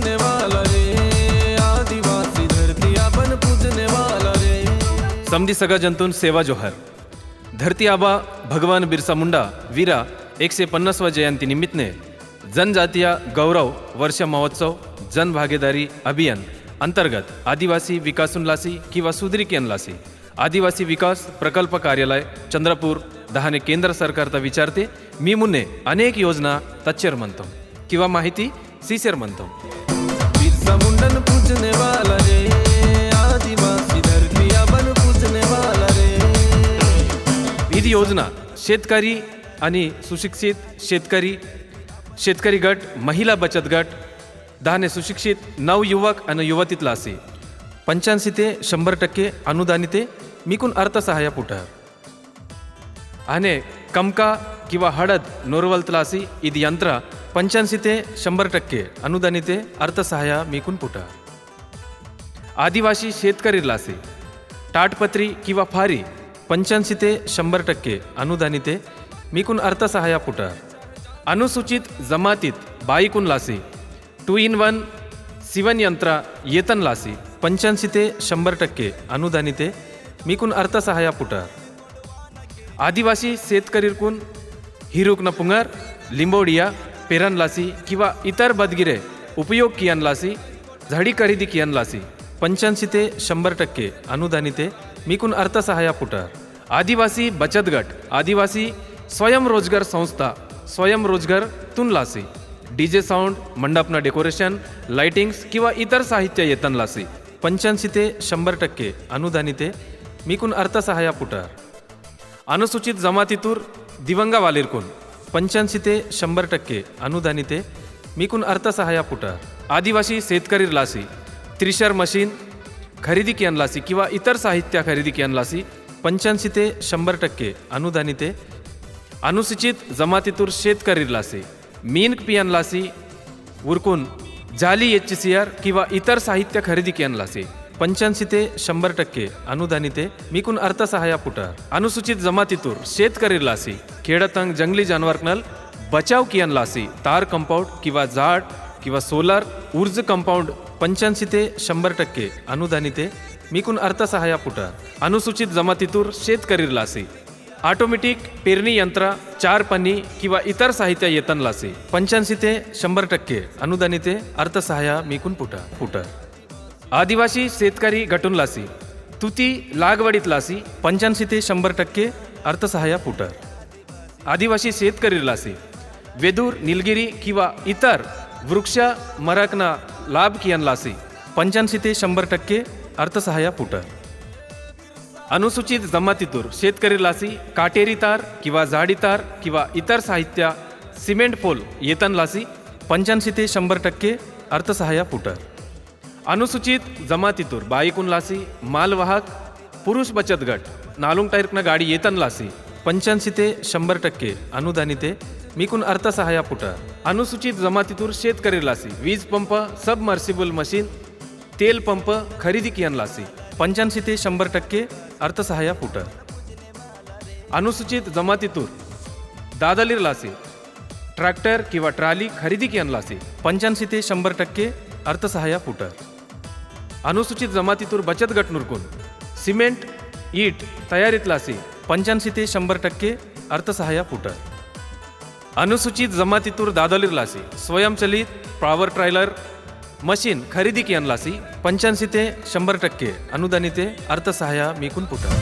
पूजने वाला रे, आदिवासी धरती आपण पूजने वाला रे। समधी सगळ्या जंतून सेवा जोहर। धरती आबा भगवान बिरसा मुंडा वीरा 150वा जयंती निमित्तने जनजातीय गौरव वर्ष महोत्सव जन भागीदारी अभियान अंतर्गत आदिवासी विकासूनलासी किंवा सुदृढीकरणलासी आदिवासी विकास प्रकल्प कार्यालय चंद्रपूर दहाने केंद्र सरकारचा विचारते मी मुन्ने अनेक योजना तच्चर म्हणतो किंवा माहिती सीसेर म्हणतो। बिरसा मुंडन पूजने वाला रे, आदिवासी धरती आपण पूजने वाला रे। ही योजना शेतकरी आणि सुशिक्षित शेतकरी गट महिला बचत गट दहाने सुशिक्षित नवयुवक आणि युवतीतला असे 85 ते 100% अनुदानिते मिकून अर्थसहाय्य पुढार आणि कमका किंवा हळद नोरवलतला असी ईद यंत्र 85 ते 100% अनुदानिते अर्थसहाय्य मिकून पुढार। आदिवासी शेतकरी लासे टाटपत्री किंवा फारी 85 ते 100% अनुदानिते मिकून अर्थसहाय्य पुढार। अनुसूचित जमातीत बाईकून लासी 2 in 1 सिवन यंत्र येतन लासी 85 ते 100% अनुदानिते मिकून अर्थसहाय्य पुढार। आदिवासी शेतकरीकून हिरुकन पुंगर लिंबोडिया पेरन लासी किंवा इतर बदगिरे उपयोग कियन लासी झाडी खरेदी कियन लासी 85 ते 100% अनुदानिते मिकून अर्थसहाय्य पुढार। आदिवासी बचत गट आदिवासी स्वयंरोजगार संस्था स्वयंरोजगार तुन लासी डीजे साऊंड मंडपना डेकोरेशन लाइटिंग्स किंवा इतर साहित्य येतन लासी 85 ते 100% अनुदानिते मिकून अर्थसहाय्य पुढार। अनुसूचित जमातीतूर दिवंगा वालेरकून 85 ते 100% अनुदानिते मिकून अर्थसहाय्य पुढार। आदिवासी शेतकरी लासी त्रिशर मशीन खरेदी कियन लासी किंवा इतर साहित्य खरेदी कियन लासी 85 ते 100% अनुदानिते अनुसूचित जमातीतूर शेतकरी लासी मीन पियन लासी उरकून जाली HCR किंवा इतर साहित्य खरेदी कियन लासी 85 ते 100% अनुदानिते मिकून अर्थसहाय्य पुढार। अनुसूचित जमातीतूर शेतकरी लासी खेडतंग जंगली जानवरनल बचाव कियन लासी तार कंपाऊंड किंवा झाड किंवा सोलार ऊर्ज कंपाऊंड 85 ते 100% अनुदानिते मिकून अर्थसहाय्य पुढार। अनुसूचित जमातीतूर शेतकरी लासी ऑटोमॅटिक पेरणी यंत्र 4 पन्नी किंवा इतर साहित्य येतन लासी 85 ते 100% अनुदानिते अर्थसहाय्य मिकून पुढार। आदिवासी शेतकरी गटून लासी तुती लागवडीत लासी 85 ते 100% अर्थसहाय्य पुढार। आदिवासी शेतकरी लासी वेदूर निलगिरी किंवा इतर वृक्ष मरकना लाभ कियन लासी 85 ते 100% अर्थसहाय्य पुढार। अनुसूचित जमातीतूर शेतकरी लासी काटेरी तार किंवा जाडी तार किंवा इतर साहित्य सिमेंट पोल येतन लासी 85 ते 100% अर्थसहाय्य पुढार। अनुसूचित जमातीतूर बाईकून लासी मालवाहक पुरुष बचत गट नालुंग टायरकना गाडी येतन लासी 85 ते 100% अनुदानिते मिकून अर्थसहाय्य पुढार। अनुसूचित जमातीतूर शेतकरी लासी वीज पंप सबमर्सिबल मशीन तेल पंप खरेदी कियन लासी 85 ते 100% अर्थसहाय्य पुढार। अनुसूचित जमातीतूर दादलीर लासी ट्रॅक्टर किंवा ट्राली खरेदी कियन लासी 85 ते 100% अर्थसहाय्य पुढार। अनुसूचित जमातीतूर बचत गट नुरकून सिमेंट ईट तयारीत लासी 85 ते 100% अर्थसहाय्य पुढार। अनुसूचित जमातीतूर दादलीर लासी स्वयंचलित पॉवर ट्रायलर मशीन खरेदी कियन लासी 85 ते 100% अनुदानिते अर्थसहाय्य मिकून पुढार।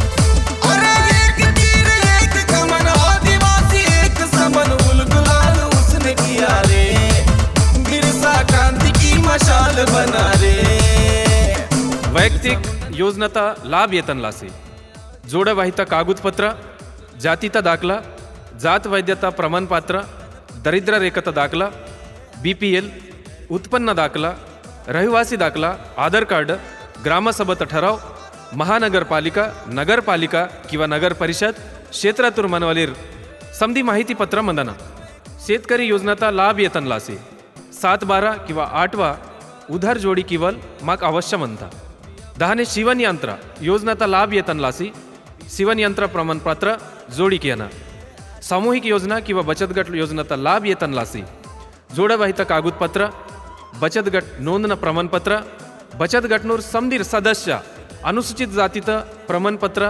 अरे एक तीर एक कमन आदिवासी एक समन उलगुलाल उसने किया रे, बिरसा क्रांति की मशाल बना रे। वैयक्तिक योजनाचा लाभ येतन लासी जोडवाहिता कागदपत्र जातीचा दाखला जात वैद्यता प्रमाणपत्र दरिद्र रेखता दाखला BPL उत्पन्न दाखला रहिवासी दाखला आधार कार्ड ग्रामसभेत ठराव महानगरपालिका नगरपालिका किंवा नगर परिषद क्षेत्रातून मनवालीर समधी माहिती पत्र मंदना शेतकरी योजनाचा लाभ येतन लासी 7-12 किंवा 8वा उधार जोडी किवल माक अवश्य म्हणता 10 शिवन यंत्र योजनाचा लाभ येतन लासी शिवन यंत्र प्रमाणपत्र जोडी कियना सामूहिक योजना किंवा बचत गट योजनाचा लाभ येतन लासी जोडवाहिता कागदपत्र बचत गट नोंदणं प्रमाणपत्र बचत गटनूर समधीर सदस्य अनुसूचित जातीचं प्रमाणपत्र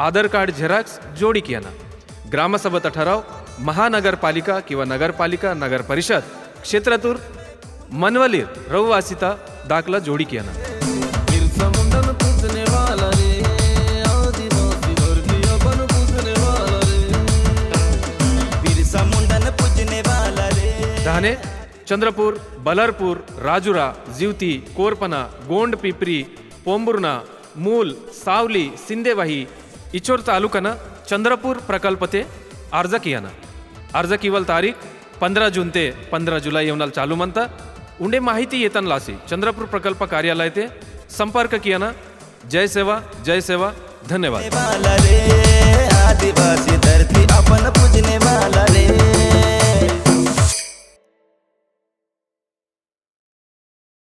आधार कार्ड झेरॉक्स जोडी कियाना ग्रामसभेचा ठराव महानगरपालिका किंवा नगरपालिका नगर परिषद क्षेत्रातून मनवलीर रहिवासीता दाखला जोडी कियाना बिरसा मुंडन पूजने वाला रे आदिवासी धरती अपन पूजने वाला रे बिरसा मुंडन पूजने वाला रे धाने चंद्रपूर बलरपूर राजुरा जिवती कोरपना गोंड पिपरी पोंबुर्णा मूल सावली सिंदेवाही इचोर तालुकाना चंद्रपूर प्रकल्पते अर्ज कियाना अर्ज किवल तारीख 15 जून ते 15 जुलै येवनाल चालू म्हणता उंडे माहिती येताना लासी चंद्रपूर प्रकल्प कार्यालय ते संपर्क कियाना जय सेवा धन्यवाद वाला रे आदिवासी धरती अपन पूजने वाला रे